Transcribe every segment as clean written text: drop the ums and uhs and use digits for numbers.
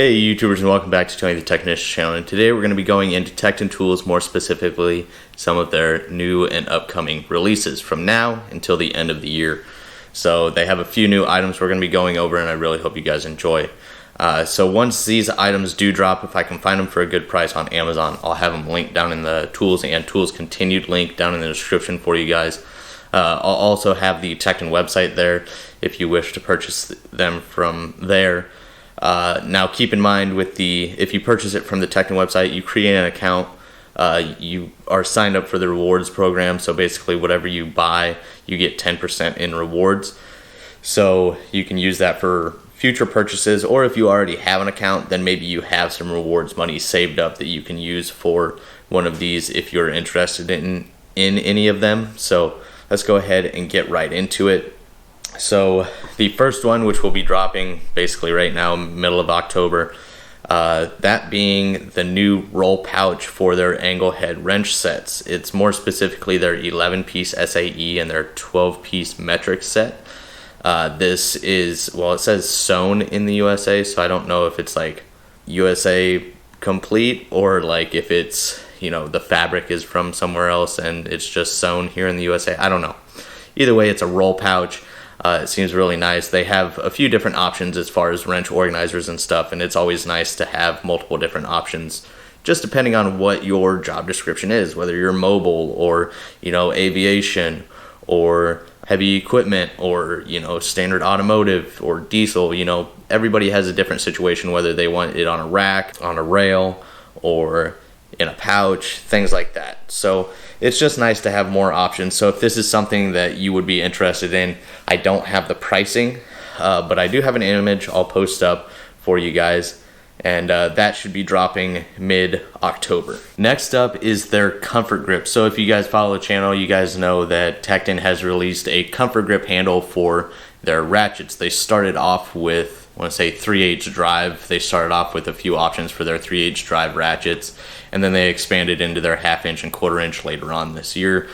Hey YouTubers, and welcome back to Tony the Technician channel, and today we're going to be going into Tekton tools, more specifically some of their new and upcoming releases from now until the end of the year. So they have a few new items we're going to be going over, and I really hope you guys enjoy. So once these items do drop, if I can find them for a good price on Amazon, I'll have them linked down in the tools and tools continued link down in the description for you guys. I'll also have the Tekton website there if you wish to purchase them from there. Now keep in mind if you purchase it from the Tekton website, you create an account, you are signed up for the rewards program, so basically whatever you buy, you get 10% in rewards. So you can use that for future purchases, or if you already have an account, then maybe you have some rewards money saved up that you can use for one of these if you're interested in any of them. So let's go ahead and get right into it. So the first one, which will be dropping basically right now, middle of October, that being the new roll pouch for their angle head wrench sets. It's more specifically their 11-piece SAE and their 12-piece metric set. This is, well, it says sewn in the USA, so I don't know if it's like USA complete or like if it's, the fabric is from somewhere else and it's just sewn here in the USA. I don't know. Either way, it's a roll pouch. It seems really nice. They have a few different options as far as wrench organizers and stuff, and it's always nice to have multiple different options, just depending on what your job description is, whether you're mobile or, aviation or heavy equipment or, standard automotive or diesel. Everybody has a different situation, whether they want it on a rack, on a rail, or in a pouch, things like that. So it's just nice to have more options. So if this is something that you would be interested in, I don't have the pricing, but I do have an image I'll post up for you guys, and that should be dropping mid-October. Next up is their comfort grip. So if you guys follow the channel, you guys know that Tekton has released a comfort grip handle for their ratchets. They started off with, I want to say 3/8 drive. They started off with a few options for their 3/8 drive ratchets, and then they expanded into their 1/2 inch and 1/4 inch later on this year,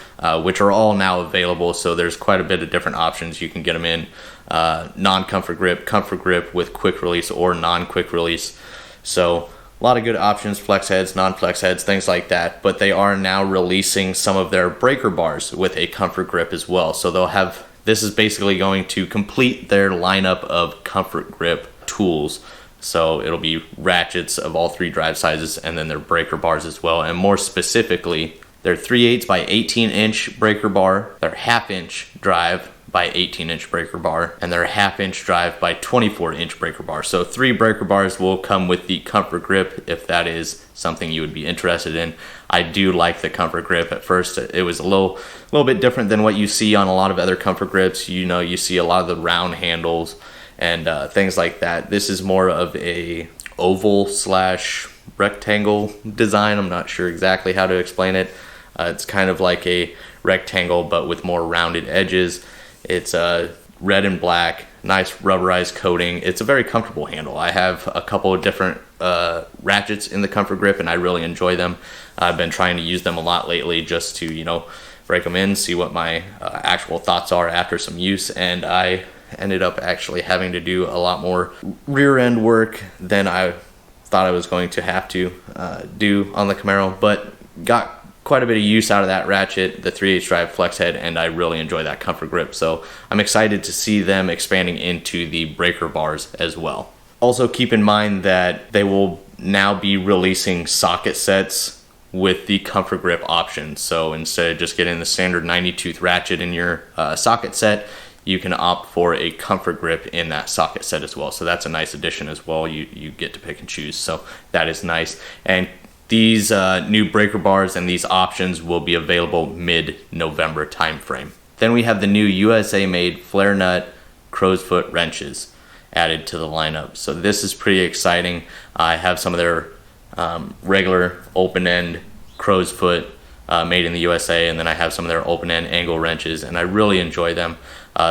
which are all now available. So there's quite a bit of different options. You can get them in non-comfort grip, comfort grip with quick release, or non-quick release. So a lot of good options, flex heads, non-flex heads, things like that. But they are now releasing some of their breaker bars with a comfort grip as well. So they'll have, this is basically going to complete their lineup of comfort grip tools. So it'll be ratchets of all three drive sizes, and then their breaker bars as well. And more specifically, their 3/8 by 18 inch breaker bar, their 1/2 inch drive by 18 inch breaker bar, and their 1/2 inch drive by 24 inch breaker bar. So 3 breaker bars will come with the comfort grip if that is something you would be interested in. I do like the comfort grip. At first it was a little bit different than what you see on a lot of other comfort grips. You see a lot of the round handles and things like that. This is more of a oval / rectangle design. I'm not sure exactly how to explain it. It's kind of like a rectangle but with more rounded edges. It's red and black, nice rubberized coating. It's a very comfortable handle. I have a couple of different ratchets in the comfort grip, and I really enjoy them. I've been trying to use them a lot lately just to, break them in, see what my actual thoughts are after some use, and I ended up actually having to do a lot more rear end work than I thought I was going to have to do on the Camaro, but got quite a bit of use out of that ratchet, the 3/8 drive flex head, and I really enjoy that comfort grip. So I'm excited to see them expanding into the breaker bars as well. Also keep in mind that they will now be releasing socket sets with the comfort grip option. So instead of just getting the standard 90-tooth ratchet in your socket set, you can opt for a comfort grip in that socket set as well. So that's a nice addition as well. You get to pick and choose, so that is nice. And these new breaker bars and these options will be available mid-November timeframe. Then we have the new USA-made flare nut crow's foot wrenches added to the lineup. So this is pretty exciting. I have some of their regular open-end crow's foot made in the USA, and then I have some of their open-end angle wrenches, and I really enjoy them.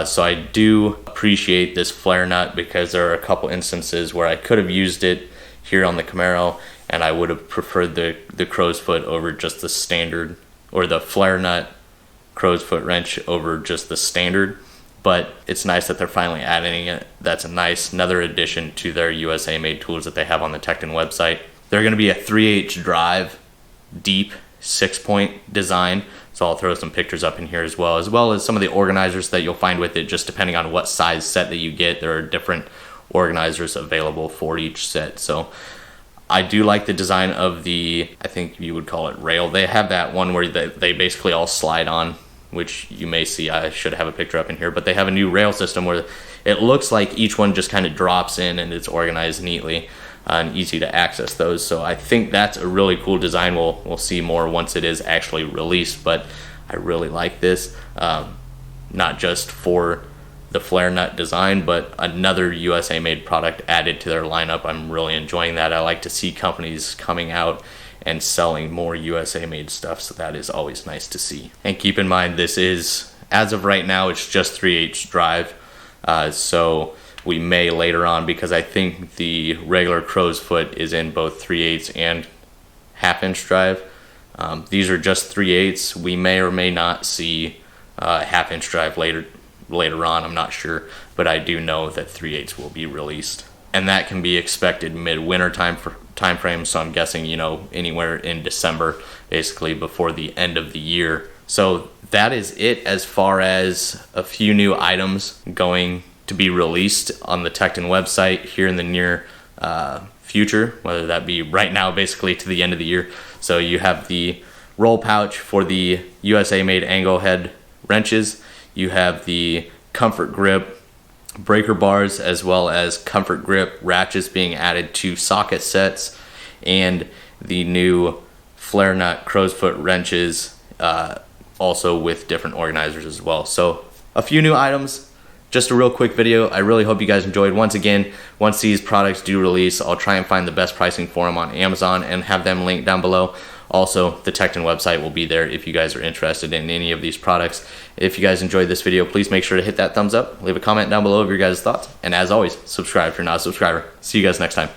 So I do appreciate this flare nut because there are a couple instances where I could have used it here on the Camaro, and I would have preferred the crow's foot over just the standard, or the flare nut crow's foot wrench over just the standard. but it's nice that they're finally adding it. That's another addition to their USA made tools that they have on the Tekton website. They're going to be a 3/8 drive, deep 6-point design. So I'll throw some pictures up in here as well as some of the organizers that you'll find with it, just depending on what size set that you get. There are different organizers available for each set. So I do like the design of the, I think you would call it rail. They have that one where they basically all slide on, which you may see. I should have a picture up in here, but they have a new rail system where it looks like each one just kind of drops in and it's organized neatly and easy to access those. So I think that's a really cool design. We'll see more once it is actually released, but I really like this, not just for the flare nut design, but another USA made product added to their lineup. I'm really enjoying that. I like to see companies coming out and selling more USA made stuff, so that is always nice to see. And keep in mind, this is, as of right now, it's just 3/8 drive, so we may later on, because I think the regular crow's foot is in both 3/8 and 1/2-inch drive. These are just 3/8. We may or may not see 1/2-inch drive later on. I'm not sure, but I do know that 3/8 will be released, and that can be expected mid-winter time frame. So I'm guessing, anywhere in December, basically before the end of the year. So that is it as far as a few new items going to be released on the Tekton website here in the near future, whether that be right now, basically to the end of the year. So you have the roll pouch for the USA made angle head wrenches. You have the comfort grip breaker bars, as well as comfort grip ratchets being added to socket sets, and the new flare nut crow's foot wrenches, also with different organizers as well. So a few new items, just a real quick video. I really hope you guys enjoyed. Once again, once these products do release, I'll try and find the best pricing for them on Amazon and have them linked down below. Also, the Tekton website will be there if you guys are interested in any of these products. If you guys enjoyed this video, please make sure to hit that thumbs up, leave a comment down below of your guys' thoughts, and as always, subscribe if you're not a subscriber. See you guys next time.